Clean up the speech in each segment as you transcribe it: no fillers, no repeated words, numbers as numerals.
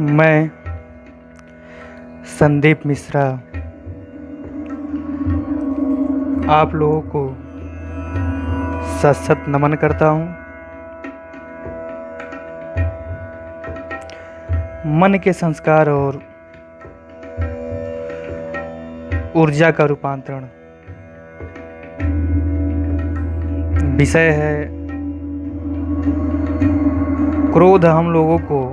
मैं संदीप मिश्रा आप लोगों को सत सत नमन करता हूँ। मन के संस्कार और ऊर्जा का रूपांतरण विषय है। क्रोध हम लोगों को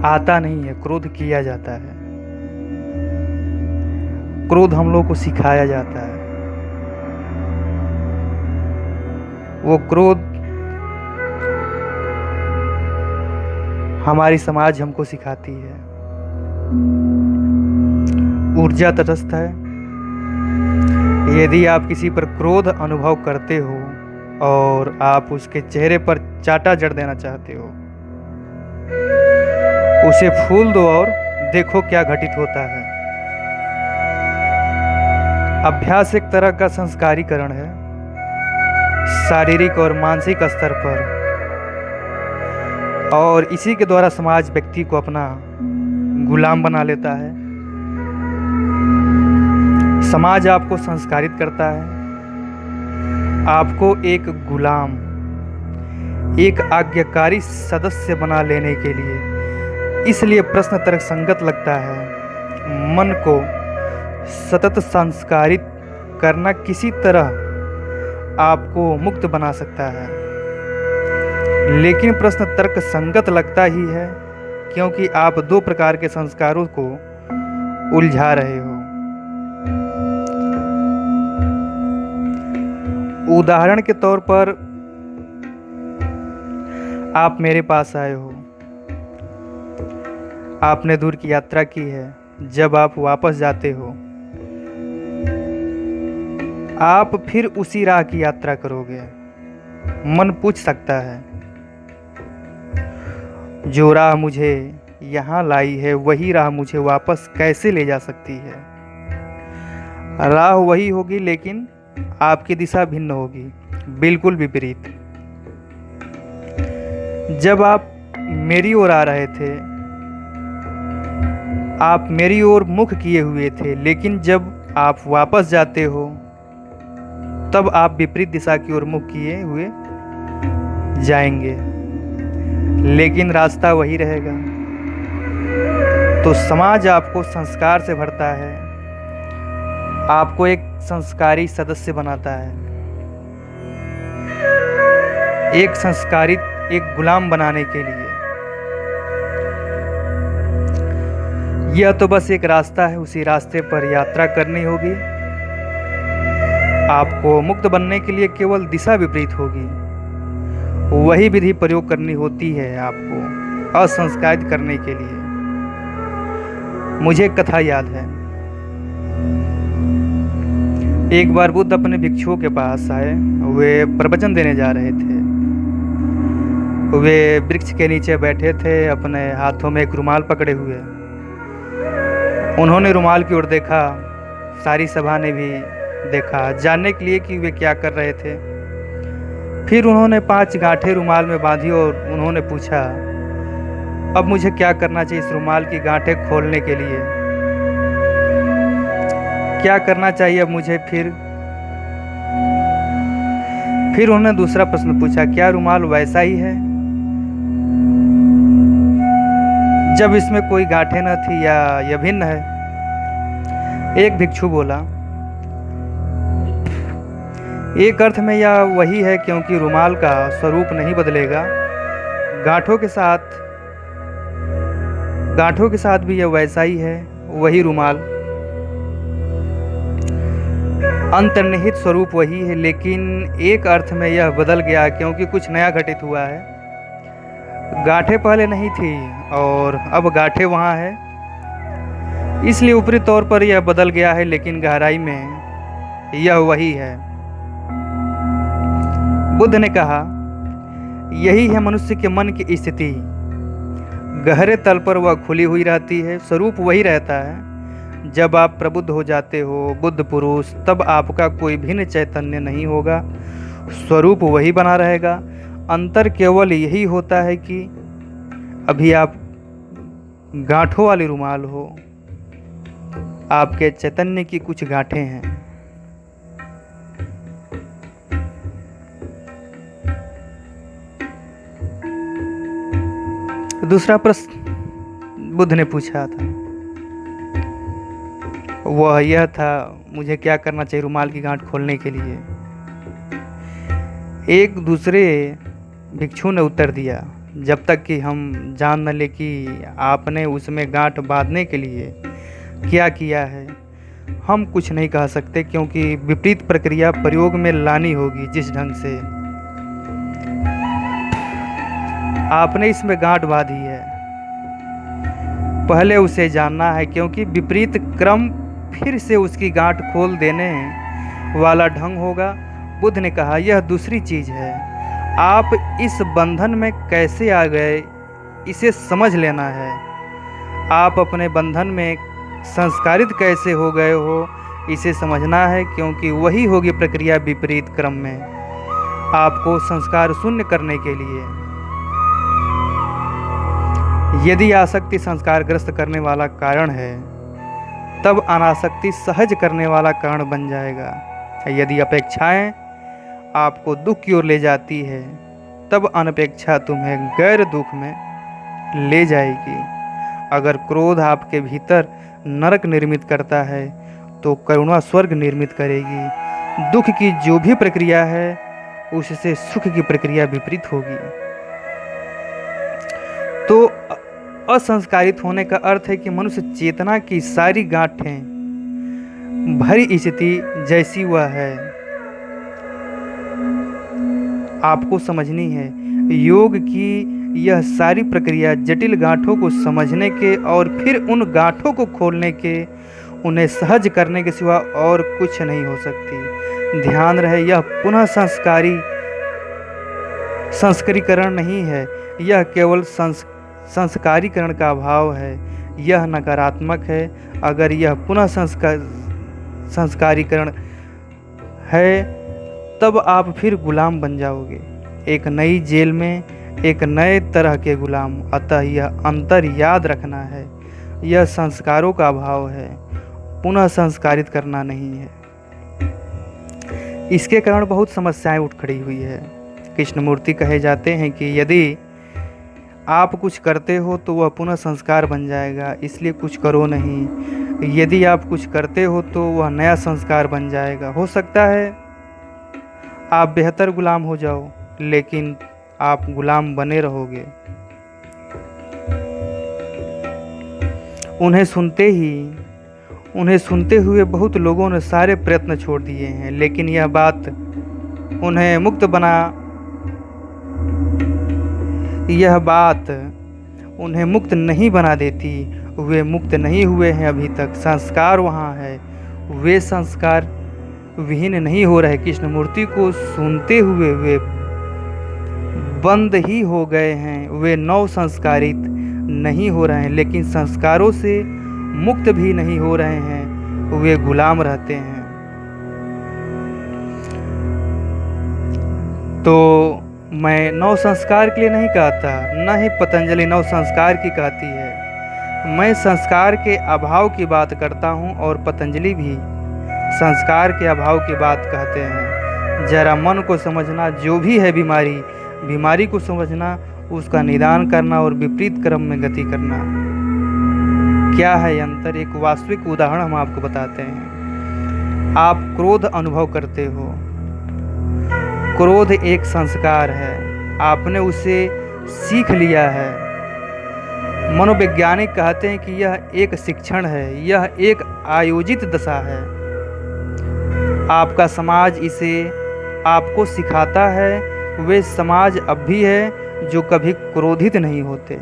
आता नहीं है, क्रोध किया जाता है। क्रोध हम लोगों को सिखाया जाता है। वो क्रोध हमारी समाज हमको सिखाती है। ऊर्जा तटस्थ है। यदि आप किसी पर क्रोध अनुभव करते हो और आप उसके चेहरे पर चाटा जड़ देना चाहते हो, उसे फूल दो और देखो क्या घटित होता है। अभ्यास एक तरह का संस्कारीकरण है, शारीरिक और मानसिक स्तर पर, और इसी के द्वारा समाज व्यक्ति को अपना गुलाम बना लेता है। समाज आपको संस्कारित करता है, आपको एक गुलाम, एक आज्ञाकारी सदस्य बना लेने के लिए। इसलिए प्रश्न तर्क संगत लगता है। मन को सतत संस्कारित करना किसी तरह आपको मुक्त बना सकता है, लेकिन प्रश्न तर्क संगत लगता ही है क्योंकि आप दो प्रकार के संस्कारों को उलझा रहे हो। उदाहरण के तौर पर आप मेरे पास आए हो, आपने दूर की यात्रा की है। जब आप वापस जाते हो, आप फिर उसी राह की यात्रा करोगे। मन पूछ सकता है, जो राह मुझे यहाँ लाई है वही राह मुझे वापस कैसे ले जा सकती है? राह वही होगी, लेकिन आपकी दिशा भिन्न होगी, बिल्कुल विपरीत। जब आप मेरी ओर आ रहे थे, आप मेरी ओर मुख किए हुए थे, लेकिन जब आप वापस जाते हो तब आप विपरीत दिशा की ओर मुख किए हुए जाएंगे, लेकिन रास्ता वही रहेगा। तो समाज आपको संस्कार से भरता है, आपको एक संस्कारी सदस्य बनाता है, एक संस्कारित, एक गुलाम बनाने के लिए। यह तो बस एक रास्ता है, उसी रास्ते पर यात्रा करनी होगी। आपको मुक्त बनने के लिए केवल दिशा विपरीत होगी, वही विधि प्रयोग करनी होती है आपको असंस्कारित करने के लिए। मुझे एक कथा याद है। एक बार बुद्ध अपने भिक्षुओं के पास आए। वे प्रवचन देने जा रहे थे। वे वृक्ष के नीचे बैठे थे, अपने हाथों में एक रुमाल पकड़े हुए। उन्होंने रुमाल की ओर देखा, सारी सभा ने भी देखा, जानने के लिए कि वे क्या कर रहे थे। फिर उन्होंने 5 गांठें रुमाल में बांधी और उन्होंने पूछा, अब मुझे क्या करना चाहिए इस रुमाल की गांठें खोलने के लिए? क्या करना चाहिए अब मुझे? फिर उन्होंने दूसरा प्रश्न पूछा, क्या रुमाल वैसा ही है जब इसमें कोई गांठें न थी, या यह भिन्न है? एक भिक्षु बोला, एक अर्थ में यह वही है, क्योंकि रुमाल का स्वरूप नहीं बदलेगा। गांठों के साथ भी यह वैसा ही है, वही रुमाल। अंतर्निहित स्वरूप वही है, लेकिन एक अर्थ में यह बदल गया क्योंकि कुछ नया घटित हुआ है। गांठें पहले नहीं थी और अब गांठें वहाँ है, इसलिए ऊपरी तौर पर यह बदल गया है, लेकिन गहराई में यह वही है। बुद्ध ने कहा, यही है मनुष्य के मन की स्थिति। गहरे तल पर वह खुली हुई रहती है, स्वरूप वही रहता है। जब आप प्रबुद्ध हो जाते हो, बुद्ध पुरुष, तब आपका कोई भिन्न चैतन्य नहीं होगा, स्वरूप वही बना रहेगा। अंतर केवल यही होता है कि अभी आप गांठों वाली रुमाल हो, आपके चैतन्य की कुछ गांठें हैं। दूसरा प्रश्न बुद्ध ने पूछा था, वह यह था, मुझे क्या करना चाहिए रुमाल की गांठ खोलने के लिए। एक दूसरे भिक्षु ने उत्तर दिया, जब तक कि हम जान न ले कि आपने उसमें गांठ बांधने के लिए क्या किया है, हम कुछ नहीं कह सकते, क्योंकि विपरीत प्रक्रिया प्रयोग में लानी होगी। जिस ढंग से आपने इसमें गांठ बांधी है, पहले उसे जानना है, क्योंकि विपरीत क्रम फिर से उसकी गांठ खोल देने वाला ढंग होगा। बुद्ध ने कहा, यह दूसरी चीज है, आप इस बंधन में कैसे आ गए इसे समझ लेना है। आप अपने बंधन में संस्कारित कैसे हो गए हो इसे समझना है, क्योंकि वही होगी प्रक्रिया विपरीत क्रम में आपको संस्कार शून्य करने के लिए। यदि आसक्ति संस्कारग्रस्त करने वाला कारण है, तब अनासक्ति सहज करने वाला कारण बन जाएगा। यदि अपेक्षाएं आपको दुख की ओर ले जाती है, तब अनपेक्षा तुम्हें गैर दुख में ले जाएगी। अगर क्रोध आपके भीतर नरक निर्मित करता है, तो करुणा स्वर्ग निर्मित करेगी। दुख की जो भी प्रक्रिया है, उससे सुख की प्रक्रिया विपरीत होगी। तो असंस्कारित होने का अर्थ है कि मनुष्य चेतना की सारी गांठें भरी स्थिति जैसी वह है, आपको समझनी है। योग की यह सारी प्रक्रिया जटिल गांठों को समझने के और फिर उन गांठों को खोलने के, उन्हें सहज करने के सिवा और कुछ नहीं हो सकती। ध्यान रहे, यह पुनः संस्करीकरण नहीं है, यह केवल संस्कारीकरण का अभाव है। यह नकारात्मक है। अगर यह पुनः संस्कारीकरण है, तब आप फिर गुलाम बन जाओगे, एक नई जेल में एक नए तरह के गुलाम। अतः यह अंतर याद रखना है, यह संस्कारों का अभाव है, पुनः संस्कारित करना नहीं है। इसके कारण बहुत समस्याएं उठ खड़ी हुई है। कृष्णमूर्ति कहे जाते हैं कि यदि आप कुछ करते हो तो वह पुनः संस्कार बन जाएगा, इसलिए कुछ करो नहीं। यदि आप कुछ करते हो तो वह नया संस्कार बन जाएगा। हो सकता है आप बेहतर गुलाम हो जाओ, लेकिन आप गुलाम बने रहोगे। उन्हें सुनते हुए बहुत लोगों ने सारे प्रयत्न छोड़ दिए हैं, लेकिन यह बात उन्हें मुक्त नहीं बना देती। वे मुक्त नहीं हुए हैं अभी तक, संस्कार वहाँ है, वे संस्कार विहीन नहीं हो रहे। कृष्णमूर्ति को सुनते हुए वे बंद ही हो गए हैं, वे नव संस्कारित नहीं हो रहे हैं, लेकिन संस्कारों से मुक्त भी नहीं हो रहे हैं, वे गुलाम रहते हैं। तो मैं नव संस्कार के लिए नहीं कहता, न ही पतंजलि नव संस्कार की कहती है। मैं संस्कार के अभाव की बात करता हूँ, और पतंजलि भी संस्कार के अभाव की बात कहते हैं। जरा मन को समझना, जो भी है बीमारी को समझना, उसका निदान करना और विपरीत क्रम में गति करना। क्या है अंतर? एक वास्तविक उदाहरण हम आपको बताते हैं। आप क्रोध अनुभव करते हो, क्रोध एक संस्कार है, आपने उसे सीख लिया है। मनोवैज्ञानिक कहते हैं कि यह एक शिक्षण है, यह एक आयोजित दशा है। आपका समाज इसे आपको सिखाता है। वे समाज अब भी है जो कभी क्रोधित नहीं होते,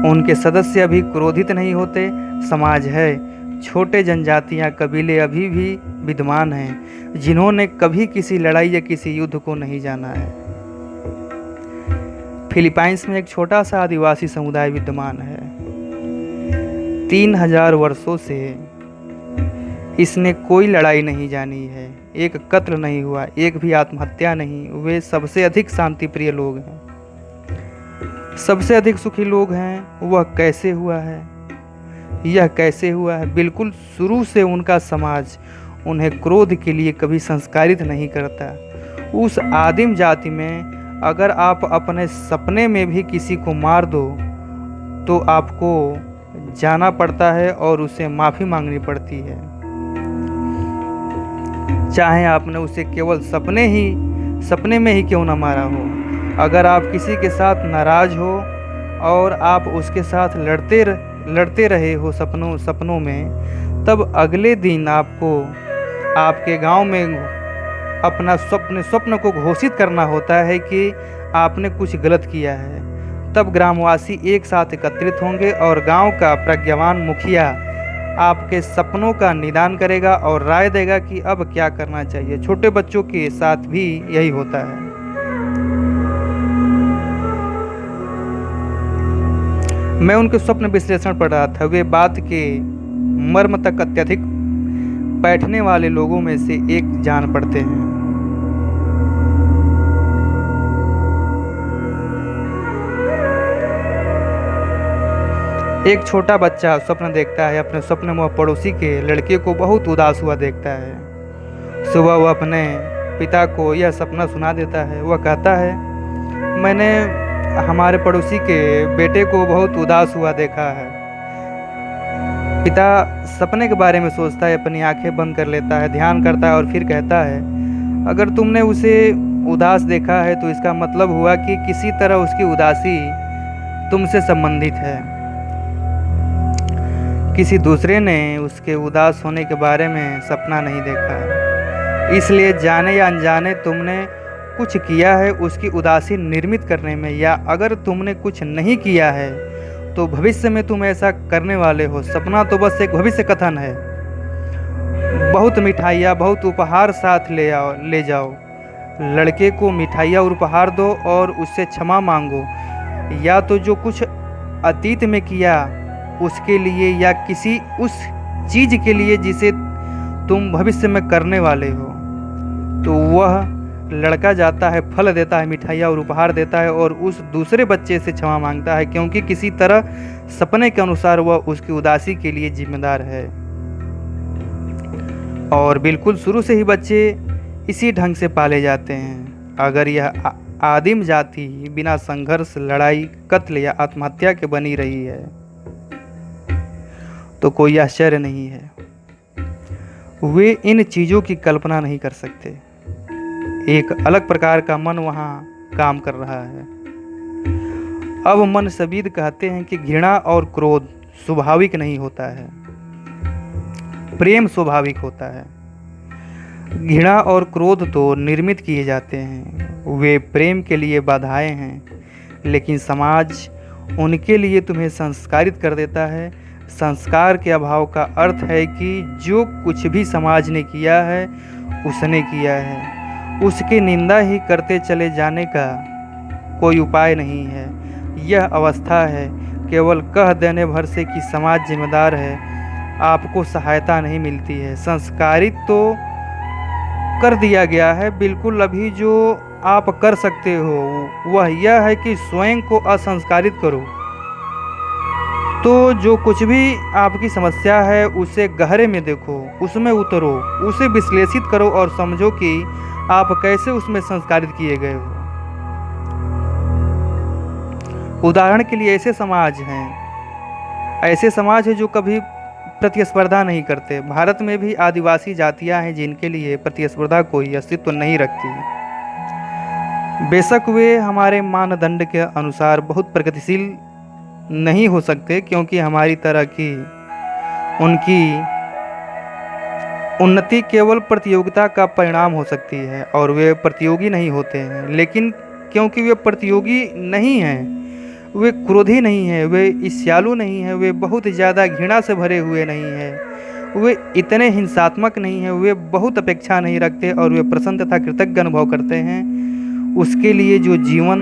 उनके सदस्य अभी क्रोधित नहीं होते। समाज है, छोटे जनजातियां, कबीले अभी भी विद्यमान हैं, जिन्होंने कभी किसी लड़ाई या किसी युद्ध को नहीं जाना है। फिलीपाइंस में एक छोटा सा आदिवासी समुदाय विद्यमान है। 3000 वर्षों से इसने कोई लड़ाई नहीं जानी है, एक कत्ल नहीं हुआ, एक भी आत्महत्या नहीं। वे सबसे अधिक शांति प्रिय लोग हैं। सबसे अधिक सुखी लोग हैं वह कैसे हुआ है, यह कैसे हुआ है? बिल्कुल शुरू से उनका समाज उन्हें क्रोध के लिए कभी संस्कारित नहीं करता। उस आदिम जाति में अगर आप अपने सपने में भी किसी को मार दो तो आपको जाना पड़ता है और उसे माफ़ी मांगनी पड़ती है, चाहे आपने उसे केवल सपने में ही क्यों ना मारा हो। अगर आप किसी के साथ नाराज़ हो और आप उसके साथ लड़ते रहे हो सपनों में, तब अगले दिन आपको आपके गांव में अपना स्वप्न को घोषित करना होता है कि आपने कुछ गलत किया है। तब ग्रामवासी एक साथ एकत्रित होंगे और गांव का प्रज्ञावान मुखिया आपके सपनों का निदान करेगा और राय देगा कि अब क्या करना चाहिए। छोटे बच्चों के साथ भी यही होता है। मैं उनके स्वप्न विश्लेषण पढ़ रहा था। वे बात के मर्म तक अत्यधिक बैठने वाले लोगों में से एक जान पड़ते हैं। एक छोटा बच्चा स्वप्न देखता है। अपने स्वप्न में वह पड़ोसी के लड़के को बहुत उदास हुआ देखता है। सुबह वह अपने पिता को यह सपना सुना देता है। वह कहता है, मैंने हमारे पड़ोसी के बेटे को बहुत उदास हुआ देखा है। पिता सपने के बारे में सोचता है, अपनी आंखें बंद कर लेता है, ध्यान करता है और फिर कहता है, अगर तुमने उसे उदास देखा है तो इसका मतलब हुआ कि किसी तरह उसकी उदासी तुमसे संबंधित है। किसी दूसरे ने उसके उदास होने के बारे में सपना नहीं देखा है, इसलिए जाने या अनजाने तुमने कुछ किया है उसकी उदासी निर्मित करने में, या अगर तुमने कुछ नहीं किया है तो भविष्य में तुम ऐसा करने वाले हो। सपना तो बस एक भविष्य कथन है। बहुत मिठाइयाँ, बहुत उपहार साथ ले जाओ। लड़के को मिठाइयाँ और उपहार दो और उससे क्षमा मांगो, या तो जो कुछ अतीत में किया उसके लिए या किसी उस चीज के लिए जिसे तुम भविष्य में करने वाले हो। तो वह लड़का जाता है, फल देता है, मिठाइयाँ और उपहार देता है और उस दूसरे बच्चे से क्षमा मांगता है, क्योंकि किसी तरह सपने के अनुसार वह उसकी उदासी के लिए जिम्मेदार है। और बिल्कुल शुरू से ही बच्चे इसी ढंग से पाले जाते हैं। अगर यह आदिम जाति बिना संघर्ष, लड़ाई, कत्ल या आत्महत्या के बनी रही है तो कोई आश्चर्य नहीं है। वे इन चीज़ों की कल्पना नहीं कर सकते। एक अलग प्रकार का मन वहाँ काम कर रहा है। अब मनसबीद कहते हैं कि घृणा और क्रोध स्वाभाविक नहीं होता है, प्रेम स्वाभाविक होता है। घृणा और क्रोध तो निर्मित किए जाते हैं, वे प्रेम के लिए बाधाएं हैं, लेकिन समाज उनके लिए तुम्हें संस्कारित कर देता है। संस्कार के अभाव का अर्थ है कि जो कुछ भी समाज ने किया है उसने किया है, उसकी निंदा ही करते चले जाने का कोई उपाय नहीं है। यह अवस्था है केवल कह देने भर से कि समाज जिम्मेदार है, आपको सहायता नहीं मिलती है। संस्कारित तो कर दिया गया है। बिल्कुल अभी जो आप कर सकते हो वह यह है कि स्वयं को असंस्कारित करो। तो जो कुछ भी आपकी समस्या है उसे गहरे में देखो, उसमें उतरो, उसे विश्लेषित करो और समझो कि आप कैसे उसमें संस्कारित किए गए हो। उदाहरण के लिए ऐसे समाज हैं जो कभी प्रतिस्पर्धा नहीं करते। भारत में भी आदिवासी जातियां हैं जिनके लिए प्रतिस्पर्धा कोई अस्तित्व नहीं रखती। बेशक वे हमारे मानदंड के अनुसार बहुत प्रगतिशील नहीं हो सकते, क्योंकि हमारी तरह की उनकी उन्नति केवल प्रतियोगिता का परिणाम हो सकती है और वे प्रतियोगी नहीं होते हैं। लेकिन क्योंकि वे प्रतियोगी नहीं हैं, वे क्रोधी नहीं हैं, वे ईर्ष्यालु नहीं हैं, वे बहुत ज़्यादा घृणा से भरे हुए नहीं हैं, वे इतने हिंसात्मक नहीं हैं, वे बहुत अपेक्षा नहीं रखते और वे प्रसन्न तथा कृतज्ञ अनुभव करते हैं उसके लिए जो जीवन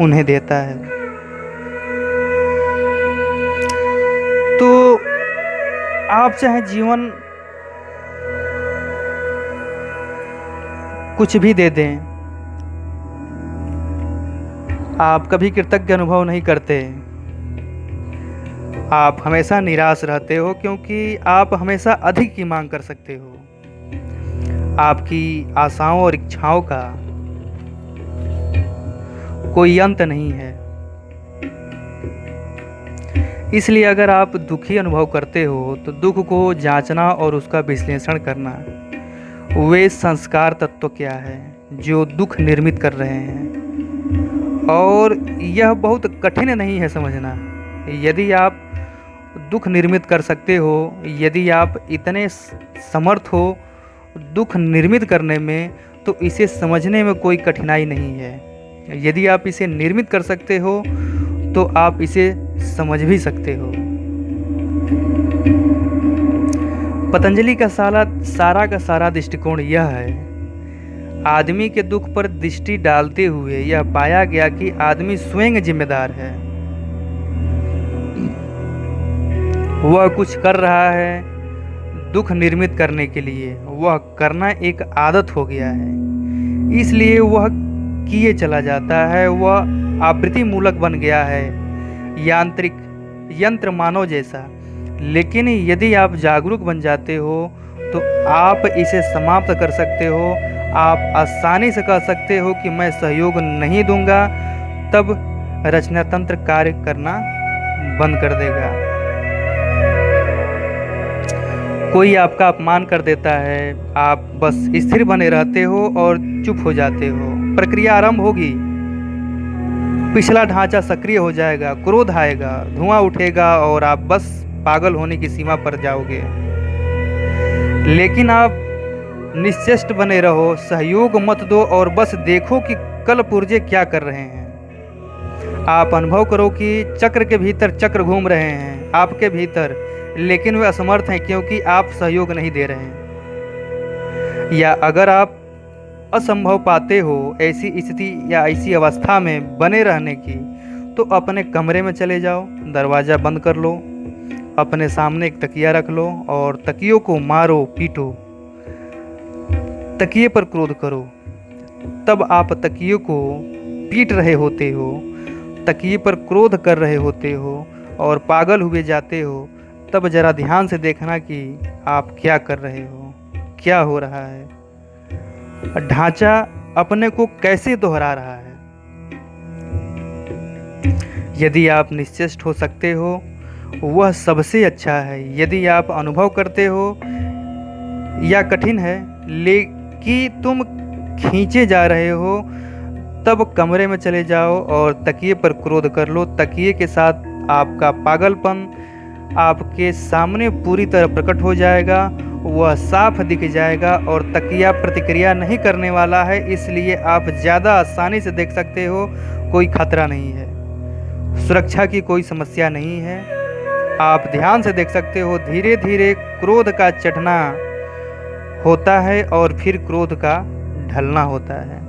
उन्हें देता है। तो आप चाहे जीवन कुछ भी दे दें, आप कभी कृतज्ञ अनुभव नहीं करते। आप हमेशा निराश रहते हो क्योंकि आप हमेशा अधिक की मांग कर सकते हो। आपकी आशाओं और इच्छाओं का कोई अंत नहीं है। इसलिए अगर आप दुखी अनुभव करते हो तो दुख को जांचना और उसका विश्लेषण करना, वे संस्कार तत्व क्या है जो दुख निर्मित कर रहे हैं। और यह बहुत कठिन नहीं है समझना। यदि आप दुख निर्मित कर सकते हो, यदि आप इतने समर्थ हो दुख निर्मित करने में, तो इसे समझने में कोई कठिनाई नहीं है। यदि आप इसे निर्मित कर सकते हो तो आप इसे समझ भी सकते हो। पतंजलि का सारा दृष्टिकोण यह है, आदमी के दुख पर दृष्टि डालते हुए यह पाया गया कि आदमी स्वयं जिम्मेदार है। वह कुछ कर रहा है दुख निर्मित करने के लिए, वह करना एक आदत हो गया है, इसलिए वह किए चला जाता है। वह आवृत्ति मूलक बन गया है, यांत्रिक यंत्र मानव जैसा। लेकिन यदि आप जागरूक बन जाते हो तो आप इसे समाप्त कर सकते हो। आप आसानी से कह सकते हो कि मैं सहयोग नहीं दूंगा, तब रचना तंत्र कार्य करना बंद कर देगा। कोई आपका अपमान कर देता है, आप बस स्थिर बने रहते हो और चुप हो जाते हो। प्रक्रिया आरंभ होगी, पिछला ढांचा सक्रिय हो जाएगा, क्रोध आएगा, धुआं उठेगा और आप बस पागल होने की सीमा पर जाओगे। लेकिन आप निश्चेष्ट बने रहो, सहयोग मत दो और बस देखो कि कल पुर्जे क्या कर रहे हैं। आप अनुभव करो कि चक्र के भीतर चक्र घूम रहे हैं आपके भीतर, लेकिन वे असमर्थ हैं क्योंकि आप सहयोग नहीं दे रहे हैं। या अगर आप असंभव पाते हो ऐसी स्थिति या ऐसी अवस्था में बने रहने की, तो अपने कमरे में चले जाओ, दरवाज़ा बंद कर लो, अपने सामने एक तकिया रख लो और तकियों को मारो पीटो, तकिए पर क्रोध करो। तब आप तकियों को पीट रहे होते हो, तकिए पर क्रोध कर रहे होते हो और पागल हुए जाते हो। तब जरा ध्यान से देखना कि आप क्या कर रहे हो, क्या हो रहा है, ढांचा अपने को कैसे दोहरा रहा है। यदि आप निश्चेष्ट हो सकते हो वह सबसे अच्छा है। यदि आप अनुभव करते हो या कठिन है लेकिन तुम खींचे जा रहे हो, तब कमरे में चले जाओ और तकिए पर क्रोध कर लो। तकिए के साथ आपका पागलपन आपके सामने पूरी तरह प्रकट हो जाएगा, वह साफ दिख जाएगा और तकिया प्रतिक्रिया नहीं करने वाला है, इसलिए आप ज़्यादा आसानी से देख सकते हो। कोई खतरा नहीं है, सुरक्षा की कोई समस्या नहीं है। आप ध्यान से देख सकते हो धीरे धीरे क्रोध का चढ़ना होता है और फिर क्रोध का ढलना होता है।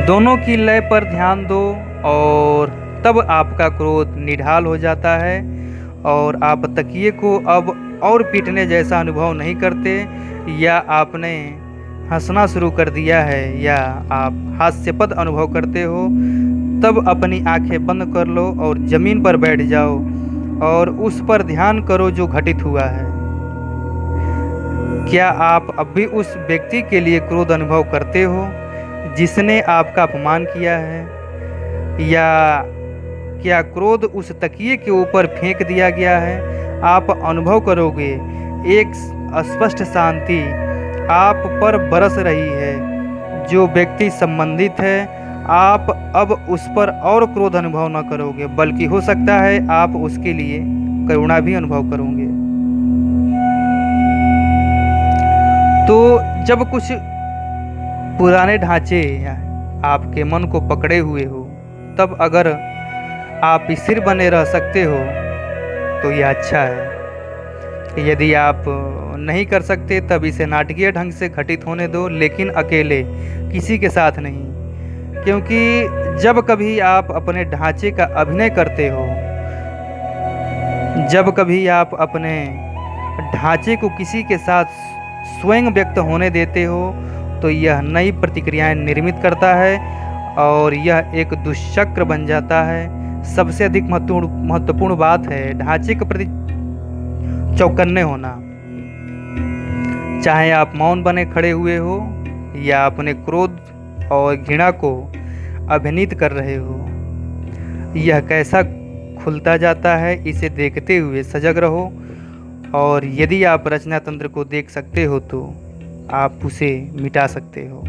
दोनों की लय पर ध्यान दो और तब आपका क्रोध निढाल हो जाता है और आप तकिए को अब और पीटने जैसा अनुभव नहीं करते, या आपने हंसना शुरू कर दिया है या आप हास्यपद अनुभव करते हो। तब अपनी आंखें बंद कर लो और ज़मीन पर बैठ जाओ और उस पर ध्यान करो जो घटित हुआ है। क्या आप अब भी उस व्यक्ति के लिए क्रोध अनुभव करते हो जिसने आपका अपमान किया है, या क्या क्रोध उस तकिए के ऊपर फेंक दिया गया है? आप अनुभव करोगे एक स्पष्ट शांति आप पर बरस रही है। जो व्यक्ति संबंधित है, आप अब उस पर और क्रोध अनुभव न करोगे, बल्कि हो सकता है आप उसके लिए करुणा भी अनुभव करोगे। तो जब कुछ पुराने ढांचे आपके मन को पकड़े हुए हो, तब अगर आप स्थिर बने रह सकते हो तो यह अच्छा है। यदि आप नहीं कर सकते तब इसे नाटकीय ढंग से घटित होने दो, लेकिन अकेले, किसी के साथ नहीं। क्योंकि जब कभी आप अपने ढांचे का अभिनय करते हो, जब कभी आप अपने ढांचे को किसी के साथ स्वयं व्यक्त होने देते हो, तो यह नई प्रतिक्रियाएं निर्मित करता है और यह एक दुष्चक्र बन जाता है। सबसे अधिक महत्वपूर्ण बात है ढांचे के प्रति चौकन्ने होना। चाहे आप मौन बने खड़े हुए हो या अपने क्रोध और घृणा को अभिनीत कर रहे हो, यह कैसा खुलता जाता है इसे देखते हुए सजग रहो। और यदि आप रचना तंत्र को देख सकते हो तो आप उसे मिटा सकते हो।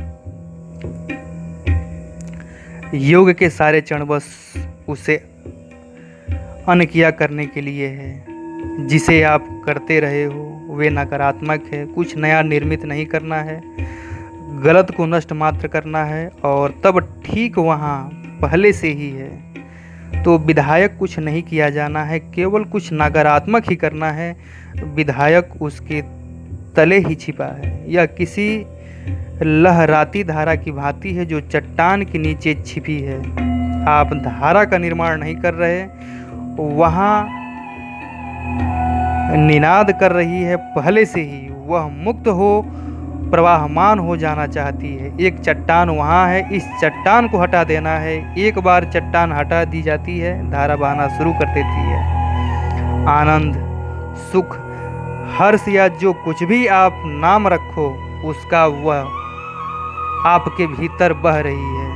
योग के सारे चरण बस उसे अनकिया करने के लिए है। जिसे आप करते रहे हो वे नकारात्मक है, कुछ नया निर्मित नहीं करना है, गलत को नष्ट मात्र करना है और तब ठीक वहाँ पहले से ही है। तो विधायक कुछ नहीं किया जाना है, केवल कुछ नकारात्मक ही करना है। विधायक उसके तले ही छिपा है। यह किसी लहराती धारा की भांति है जो चट्टान के नीचे छिपी है। आप धारा का निर्माण नहीं कर रहे, वहाँ निनाद कर रही है पहले से ही। वह मुक्त हो प्रवाहमान हो जाना चाहती है। एक चट्टान वहाँ है, इस चट्टान को हटा देना है। एक बार चट्टान हटा दी जाती है, धारा बहना शुरू कर देती है। आनंद, सुख, हर्ष या जो कुछ भी आप नाम रखो उसका वह आपके भीतर बह रही है।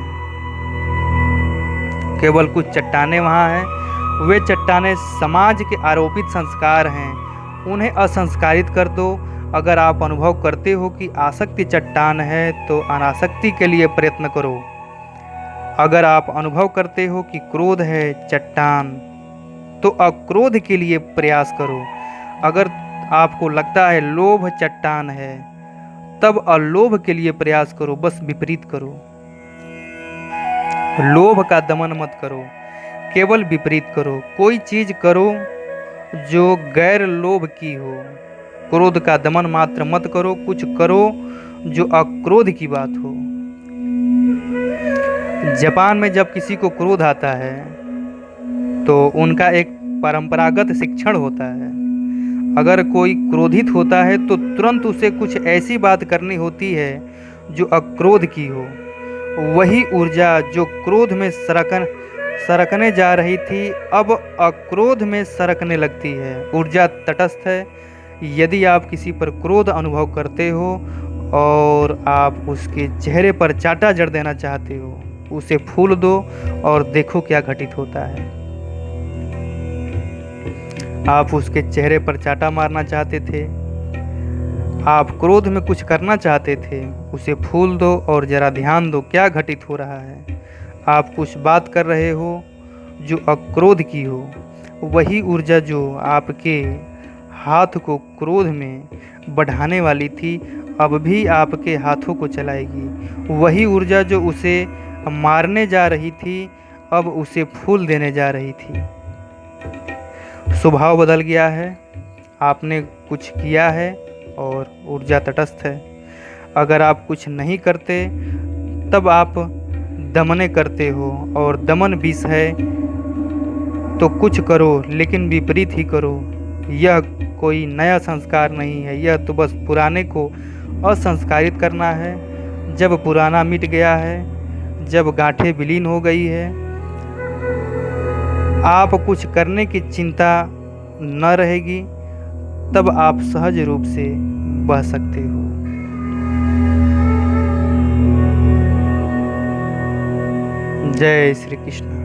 केवल कुछ चट्टानें वहाँ हैं। वे चट्टानें समाज के आरोपित संस्कार हैं, उन्हें असंस्कारित कर दो। अगर आप अनुभव करते हो कि आसक्ति चट्टान है तो अनासक्ति के लिए प्रयत्न करो। अगर आप अनुभव करते हो कि क्रोध है चट्टान तो अक्रोध के लिए प्रयास करो। अगर आपको लगता है लोभ चट्टान है तब अलोभ के लिए प्रयास करो। बस विपरीत करो। लोभ का दमन मत करो, केवल विपरीत करो। कोई चीज करो जो गैर लोभ की हो। क्रोध का दमन मात्र मत करो, कुछ करो जो अक्रोध की बात हो। जापान में जब किसी को क्रोध आता है तो उनका एक परंपरागत शिक्षण होता है। अगर कोई क्रोधित होता है तो तुरंत उसे कुछ ऐसी बात करनी होती है जो अक्रोध की हो। वही ऊर्जा जो क्रोध में सरकने जा रही थी अब अक्रोध में सरकने लगती है। ऊर्जा तटस्थ है। यदि आप किसी पर क्रोध अनुभव करते हो और आप उसके चेहरे पर चाटा जड़ देना चाहते हो, उसे फूल दो और देखो क्या घटित होता है। आप उसके चेहरे पर चाटा मारना चाहते थे, आप क्रोध में कुछ करना चाहते थे, उसे फूल दो और जरा ध्यान दो क्या घटित हो रहा है। आप कुछ बात कर रहे हो जो अक्रोध की हो। वही ऊर्जा जो आपके हाथ को क्रोध में बढ़ाने वाली थी अब भी आपके हाथों को चलाएगी। वही ऊर्जा जो उसे मारने जा रही थी अब उसे फूल देने जा रही थी। स्वभाव बदल गया है, आपने कुछ किया है और ऊर्जा तटस्थ है। अगर आप कुछ नहीं करते तब आप दमन करते हो और दमन विष है। तो कुछ करो लेकिन विपरीत ही करो। यह कोई नया संस्कार नहीं है, यह तो बस पुराने को असंस्कारित करना है। जब पुराना मिट गया है, जब गांठें विलीन हो गई है, आप कुछ करने की चिंता न रहेगी, तब आप सहज रूप से बह सकते हो। जय श्री कृष्ण।